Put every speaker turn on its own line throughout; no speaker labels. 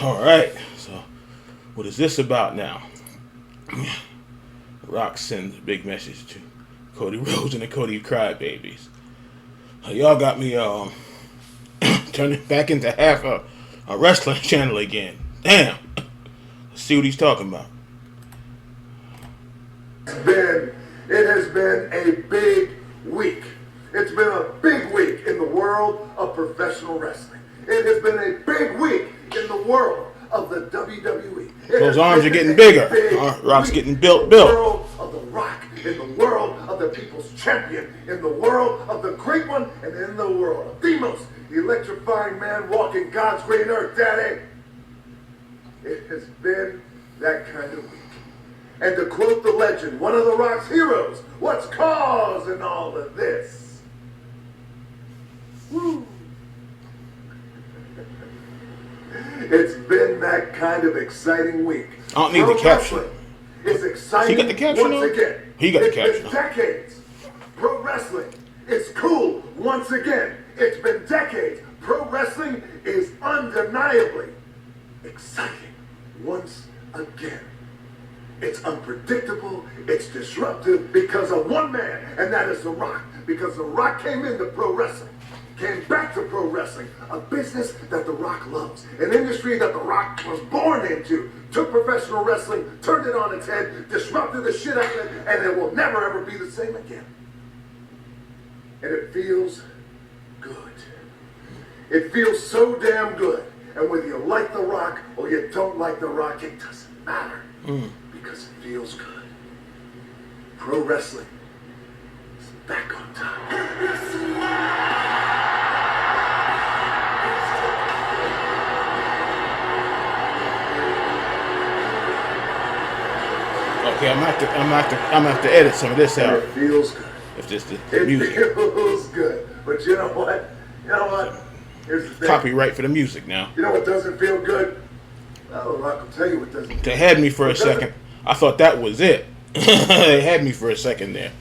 All right. So, what is this about now? Rock sends a big message to Cody Rhodes and the Cody Crybabies. Y'all got me turning back into half a wrestling channel again. Damn. Let's see what he's talking about.
It has been a big week. It's been a big week in the world of professional wrestling. It has been a big week in the world of the WWE.
Those arms are getting bigger. Rock's getting built.
In the world of the Rock, in the world of the People's Champion, in the world of the Great One, and in the world of the most electrifying man walking God's green earth, Daddy. It has been that kind of week. And to quote the legend, one of the Rock's heroes, what's causing all of this? Woo! It's been that kind of exciting week.
I don't need the caption.
It's exciting.
He got the caption
once
on?
again.
He got the
It's
caption
been
on.
decades. Pro wrestling is cool once again. It's been decades. Pro wrestling is undeniably exciting once again. It's unpredictable, it's disruptive because of one man, and that is The Rock. Because The Rock came into pro wrestling, came back to pro wrestling, a business that The Rock loves, an industry that The Rock was born into, took professional wrestling, turned it on its head, disrupted the shit out of it, and it will never ever be the same again. And it feels good. It feels so damn good. And whether you like The Rock or you don't like The Rock, it doesn't matter. Because it feels good. Pro wrestling is back on top.
Okay, I'm gonna have to edit some of this out.
It feels good.
If this the
It
music.
feels good. But you know what? Here's the thing.
Copyright for the music now.
You know what doesn't feel good? Well, The Rock will tell you what doesn't.
They had me for a second. I thought that was it. They had me for a second there.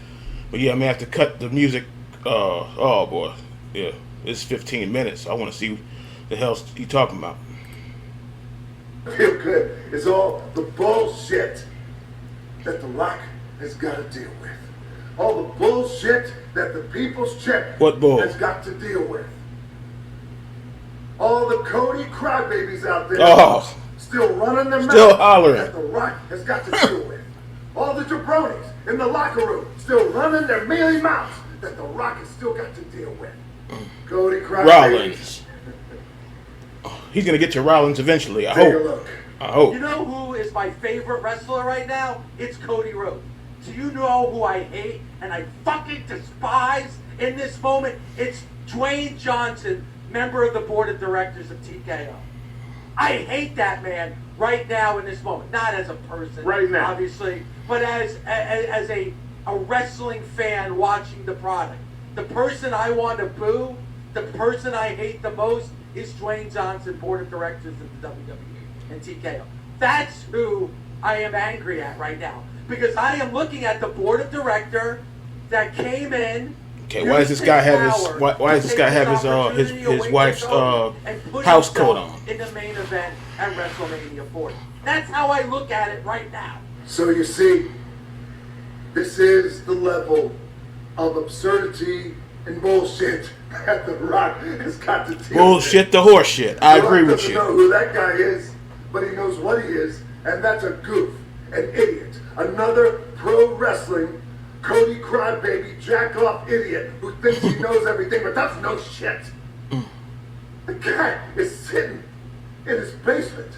But yeah, I'm gonna have to cut the music. Oh boy, yeah, it's 15 minutes. I want to see what the hell he talking about.
Feel good. It's all the bullshit that The Rock has got to deal with. All the bullshit that the People's Champion
What bull?
has got to deal with. All the Cody Crybabies out there.
Oh.
Still running their
Still
mouth
hollering.
that The Rock has got to deal with. All the jabronis in the locker room still running their mealy mouths that The Rock has still got to deal with. Cody Crybabies.
Rollins. He's gonna get to Rollins eventually. I
Take a
hope.
look.
I hope.
You know who is my favorite wrestler right now? It's Cody Rhodes. Do you know who I hate and I fucking despise in this moment? It's Dwayne Johnson, member of the board of directors of TKO. I hate that man right now in this moment. Not as a person,
Right now.
obviously, but as a wrestling fan watching the product. The person I want to boo, the person I hate the most is Dwayne Johnson, board of directors of the WWE and TKO. That's who I am angry at right now. Because I am looking at the board of director that came in.
Okay, why does this guy have his why does this guy have his wife's house coat on?
In the main event at WrestleMania 40. That's how I look at it right now.
So you see, this is the level of absurdity and bullshit that The Rock has got to deal with.
Bullshit the horse shit. I agree with
doesn't
you.
know who that guy is, but he knows what he is, and that's a goof, an idiot, another pro wrestling Cody Crybaby jack-off idiot who thinks he knows everything but doesn't know shit. The guy is sitting in his basement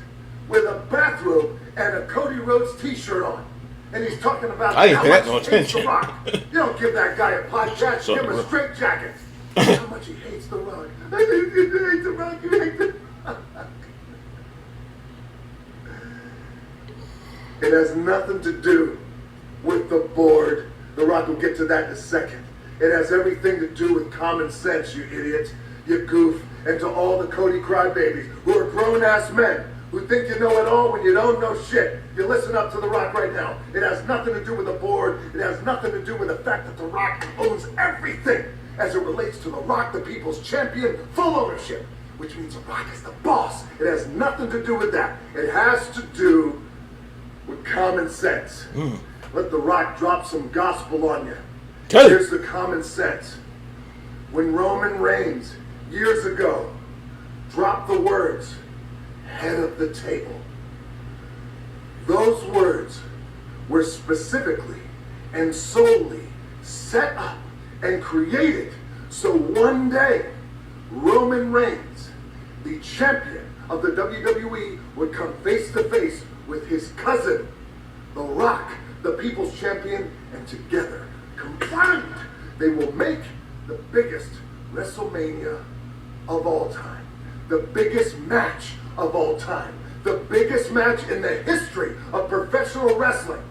with a bathrobe and a Cody Rhodes t-shirt on. And he's talking about
I didn't
how
pay that
much
no
he hates The
attention.
Rock. You don't give that guy a podcast,
So,
give him a
bro.
straight jacket. How much he hates The Rock. I think you hate The Rock, you hate The Rock. It has nothing to do with the board. The Rock will get to that in a second. It has everything to do with common sense, you idiots, you goof, and to all the Cody Crybabies who are grown-ass men who think you know it all when you don't know shit. You listen up to The Rock right now. It has nothing to do with the board. It has nothing to do with the fact that The Rock owns everything as it relates to The Rock, the People's Champion, full ownership. which means The Rock is the boss. It has nothing to do with that. It has to do with common sense. Let The Rock drop some gospel on you. Here's the common sense. When Roman Reigns, years ago, dropped the words, head of the table, those words were specifically and solely set up and created so one day Roman Reigns, the champion of the WWE, would come face to face with his cousin, The Rock, the People's Champion, and together, combined, they will make the biggest WrestleMania of all time, the biggest match of all time, the biggest match in the history of professional wrestling.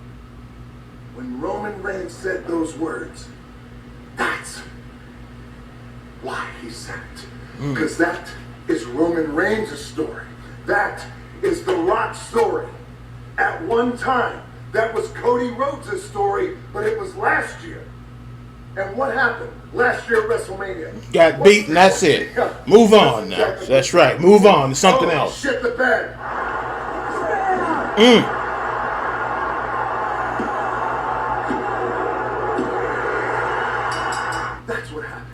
When Roman Reigns said those words, that's why he said it. Because that is Roman Reigns' story. That is The Rock's story. At one time, that was Cody Rhodes' story, but it was last year. And what happened last year at WrestleMania?
Got beaten, that's it. Move on now. That's right. Move on to something else.
Shit the bed. That's what happened.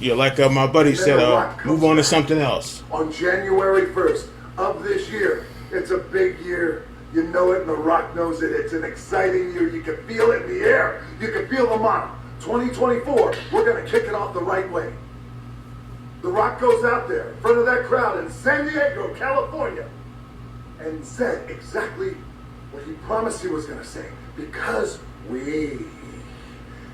Yeah, like my buddy said, move on to something else.
On January 1st of this year, it's a big year. You know it, and The Rock knows it. It's an exciting year. You can feel it in the air. You can feel the motto. 2024, we're going to kick it off the right way. The Rock goes out there in front of that crowd in San Diego, California, and said exactly what he promised he was going to say, because we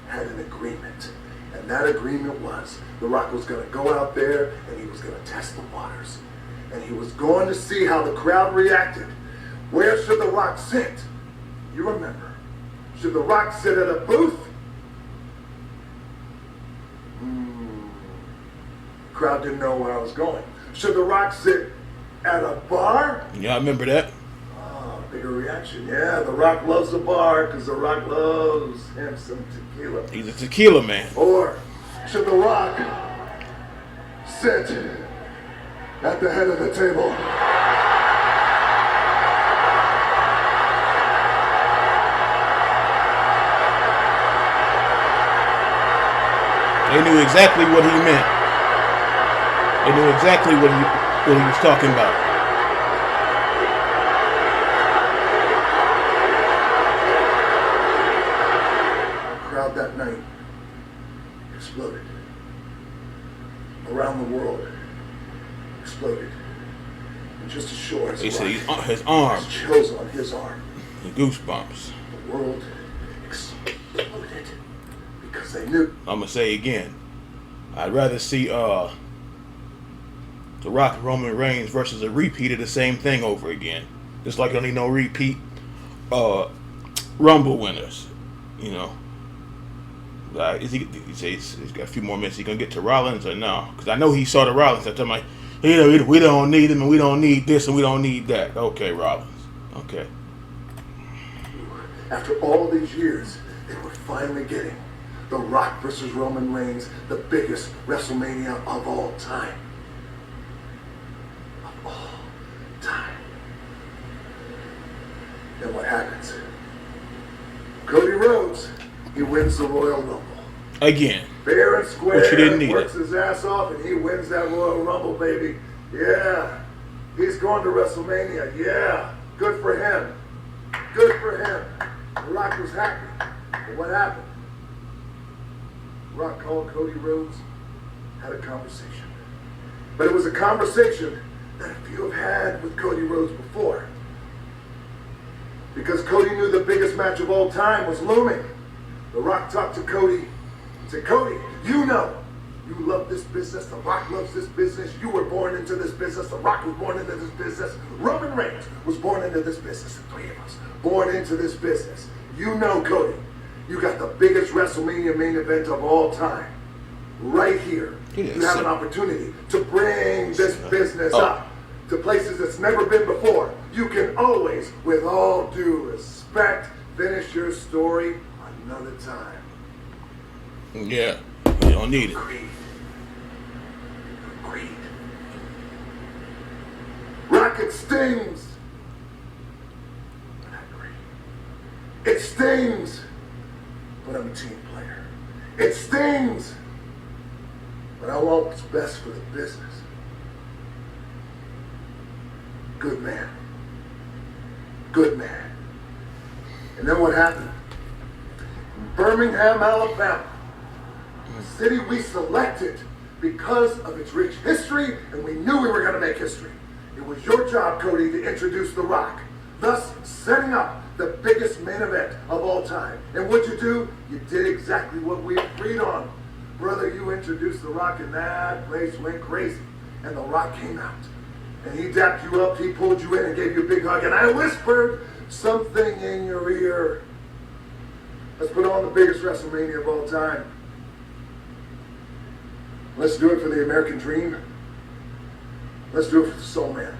had an agreement. And that agreement was The Rock was going to go out there and he was going to test the waters. And he was going to see how the crowd reacted. Where should The Rock sit? You remember. Should The Rock sit at a booth? Crowd didn't know where I was going. Should The Rock sit at a bar?
Yeah, I remember that.
Oh, bigger reaction. Yeah, The Rock loves the bar because The Rock loves him some tequila.
He's a tequila man.
Or should The Rock sit at the head of the table?
They knew exactly what he meant. They knew exactly what he was talking about.
The crowd that night exploded. Around the world, exploded. And just as sure as
They said his
has
arm.
chills on his arm,
The goosebumps.
the world exploded because they knew.
I'm gonna say again. I'd rather see The Rock Roman Reigns versus a repeat of the same thing over again. Just like only no repeat Rumble winners. You know. He's got a few more minutes. He gonna get to Rollins or no? Because I know he saw the Rollins. I told him like, we don't need him and we don't need this and we don't need that. Okay, Rollins. Okay.
After all these years, they were finally getting The Rock versus Roman Reigns, the biggest WrestleMania of all time. Of all time. And what happens? Cody Rhodes, he wins the Royal Rumble.
Again.
Fair and square.
But you didn't need
works
it.
his ass off and he wins that Royal Rumble, baby. Yeah. He's going to WrestleMania. Yeah. Good for him. Good for him. The Rock was happy. But what happened? Rock called Cody Rhodes, had a conversation. But it was a conversation that few have had with Cody Rhodes before. Because Cody knew the biggest match of all time was looming. The Rock talked to Cody and said, Cody, you know, you love this business. The Rock loves this business. You were born into this business. The Rock was born into this business. Roman Reigns was born into this business. The three of us born into this business. You know, Cody, you got the biggest WrestleMania main event of all time. Right here. You have an opportunity to bring this business up to places it's never been before. You can always, with all due respect, finish your story another time.
Yeah. You don't need it.
Agreed. agreed. Rocket stings. But I agree. It stings. But I'm a team player. It stings. But I want what's best for the business. Good man. Good man. And then what happened? In Birmingham, Alabama, the city we selected because of its rich history, and we knew we were going to make history. It was your job, Cody, to introduce The Rock, thus setting up the biggest main event of all time. And what'd you do? You did exactly what we agreed on. Brother, you introduced The Rock, and that place went crazy. And The Rock came out. And he dapped you up, he pulled you in and gave you a big hug, and I whispered something in your ear. Let's put on the biggest WrestleMania of all time. Let's do it for the American dream. Let's do it for the Soul Man.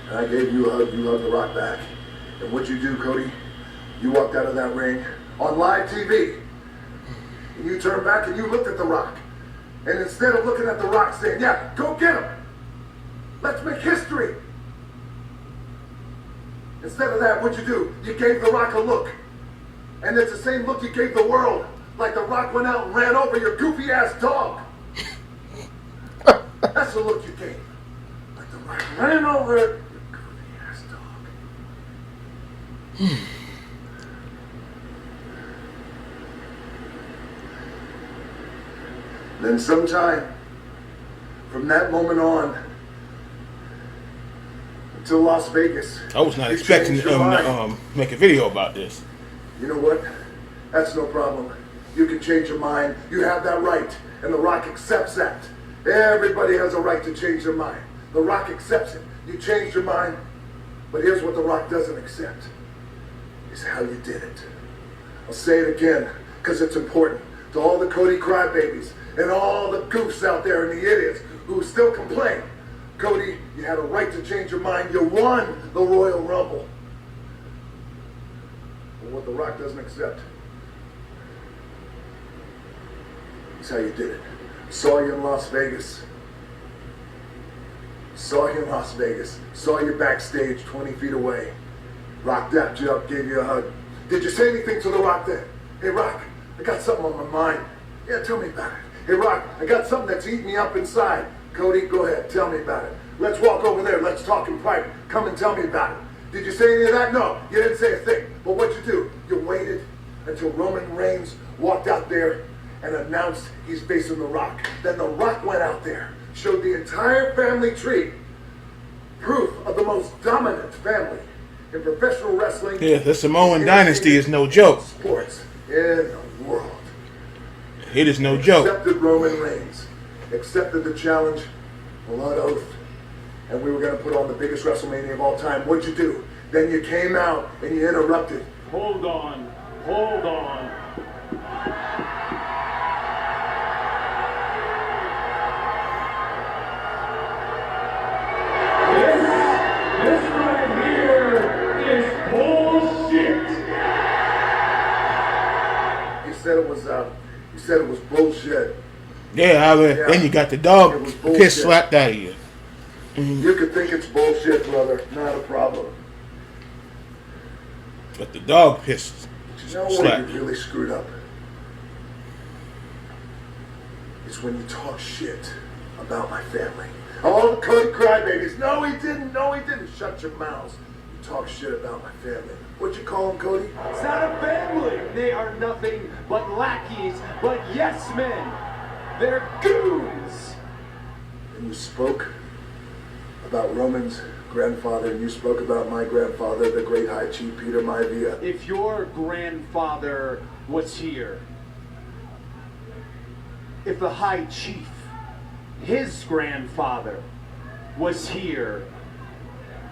And I gave you a hug, you hugged The Rock back. And what'd you do, Cody? You walked out of that ring on live TV. And you turned back and you looked at The Rock. And instead of looking at The Rock saying, yeah, go get him. Let's make history. Instead of that, what'd you do? You gave The Rock a look. And it's the same look you gave the world. Like The Rock went out and ran over your goofy ass dog. That's the look you gave. Like The Rock ran over your goofy ass dog. Then sometime from that moment on until Las Vegas,
I was not expecting
you changed your mind.
to make a video about this.
You know what? That's no problem. You can change your mind. You have that right. And The Rock accepts that. Everybody has a right to change their mind. The Rock accepts it. You changed your mind. But here's what The Rock doesn't accept. Is how you did it. I'll say it again, because it's important. To all the Cody Crybabies and all the goofs out there and the idiots who still complain. Cody, you had a right to change your mind. You won the Royal Rumble. But what The Rock doesn't accept is how you did it. Saw you in Las Vegas. Saw you in Las Vegas. Saw you backstage 20 feet away. Rock dapped you up, gave you a hug. Did you say anything to The Rock then? Hey, Rock, I got something on my mind. Yeah, tell me about it. Hey, Rock, I got something that's eating me up inside. Cody, go ahead, tell me about it. Let's walk over there, let's talk in private. Come and tell me about it. Did you say any of that? No, you didn't say a thing. But what'd you do? You waited until Roman Reigns walked out there and announced he's facing The Rock. Then The Rock went out there, showed the entire family tree, proof of the most dominant family in professional wrestling.
Yeah, the Samoan dynasty is no joke.
Sports in the world.
It is no joke.
Accepted Roman Reigns. Accepted the challenge, blood oath. And we were going to put on the biggest WrestleMania of all time. What'd you do? Then you came out and you interrupted.
Hold on. Hold on. This right here is bullshit.
You said it was bullshit.
Yeah, then you got the dog
It was bullshit.
piss slapped out of you.
You could think it's bullshit, brother. Not a problem.
But the dog pissed
You know where
slapped
you
you.
really screwed up? It's when you talk shit about my family. All the Cody Crybabies. No, he didn't. No, he didn't. Shut your mouths. You talk shit about my family. What'd you call him, Cody?
It's not a family. They are nothing but lackeys, but yes men. They're goons.
And you spoke about Roman's grandfather, and you spoke about my grandfather, the great High Chief Peter Maivia.
If your grandfather was here, if the High Chief, his grandfather, was here,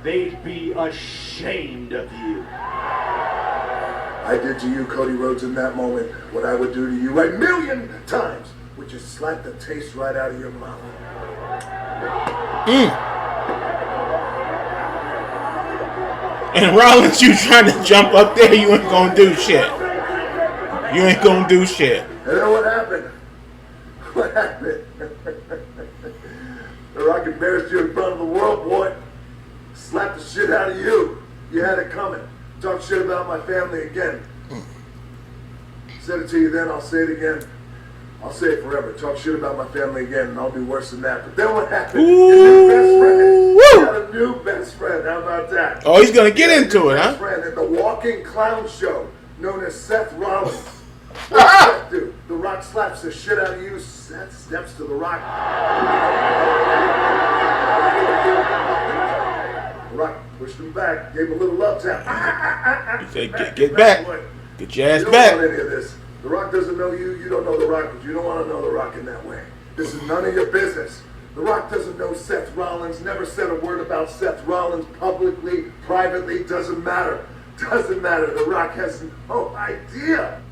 they'd be ashamed of you.
I did to you, Cody Rhodes, in that moment what I would do to you a million times, which is slap the taste right out of your mouth.
And Rollins, you trying to jump up there, you ain't gonna do shit. You ain't gonna do shit.
And then what happened? What happened? The Rock embarrassed you in front of the world, boy. Slapped the shit out of you. You had it coming. Talk shit about my family again. Said it to you then, I'll say it again. I'll say it forever. Talk shit about my family again, and I'll do worse than that. But then what happened? Your new best friend. You got a new best friend. How about that?
Oh, he's gonna get into it, huh?
Best friend at the walking clown show, known as Seth Rollins. What's Seth do? The Rock slaps the shit out of you. Seth steps to the Rock. The Rock pushed him back, gave him a little love tap.
He said, get back. Get your ass
You don't
back.
want any of this. The Rock doesn't know you. You don't know The Rock, but you don't want to know The Rock in that way. This is none of your business. The Rock doesn't know Seth Rollins. Never said a word about Seth Rollins publicly, privately. Doesn't matter. Doesn't matter. The Rock has no idea.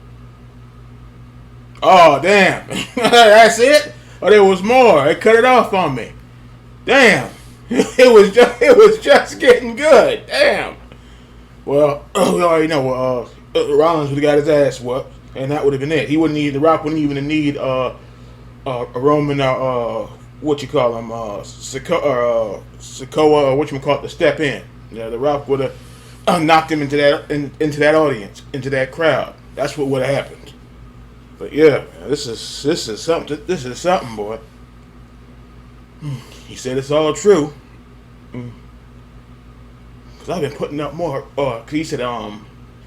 Oh, damn. That's it? Oh, there was more. They cut it off on me. Damn. It was just getting good. Damn. Well, we already know Rollins would have got his ass whooped, and that would have been it. He wouldn't need, The Rock wouldn't even need a Roman, what you call him, Sokoa, or what you call it, to step in. Yeah, The Rock would have knocked him into that audience, into that crowd. That's what would have happened. But yeah, this is something. This is something, boy. He said it's all true. Cause I've been putting up more. Cause he said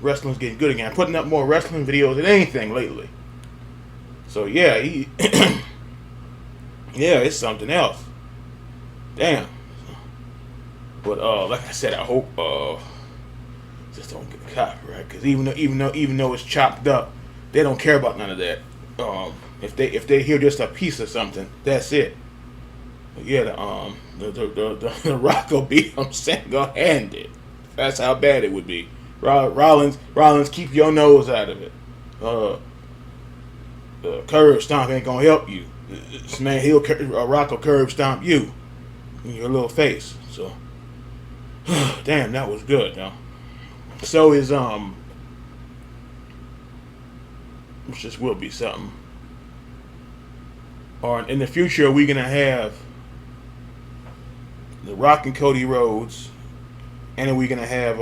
wrestling's getting good again. Putting up more wrestling videos than anything lately. So yeah, he yeah, it's something else. Damn. But like I said, I hope just don't get copyright. Cause even though it's chopped up, they don't care about none of that. If they hear just a piece of something, that's it. But yeah, the Rock will be single-handed. That's how bad it would be. Rollins, keep your nose out of it. Curb stomp ain't gonna help you. This man, Rock will curb stomp you in your little face. So, damn, that was good, though. So is which just will be something. Or in the future, are we gonna have The Rock and Cody Rhodes, and are we gonna have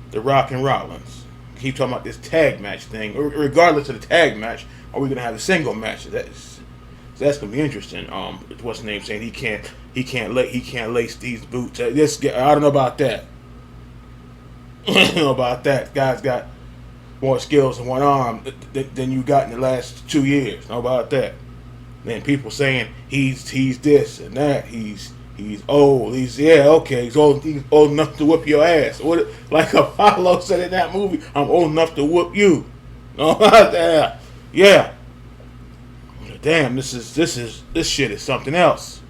The Rock and Rollins? Keep talking about this tag match thing. Regardless of the tag match, are we gonna have a single match? That's gonna be interesting. What's the name saying he can't lace these boots? I don't know about that. I don't know about that. Guy's got more skills in one arm than you got in the last 2 years. How about that? Then people saying he's this and that. He's old. He's old enough to whoop your ass. What, like Apollo said in that movie, I'm old enough to whoop you. Yeah. Damn, this shit is something else.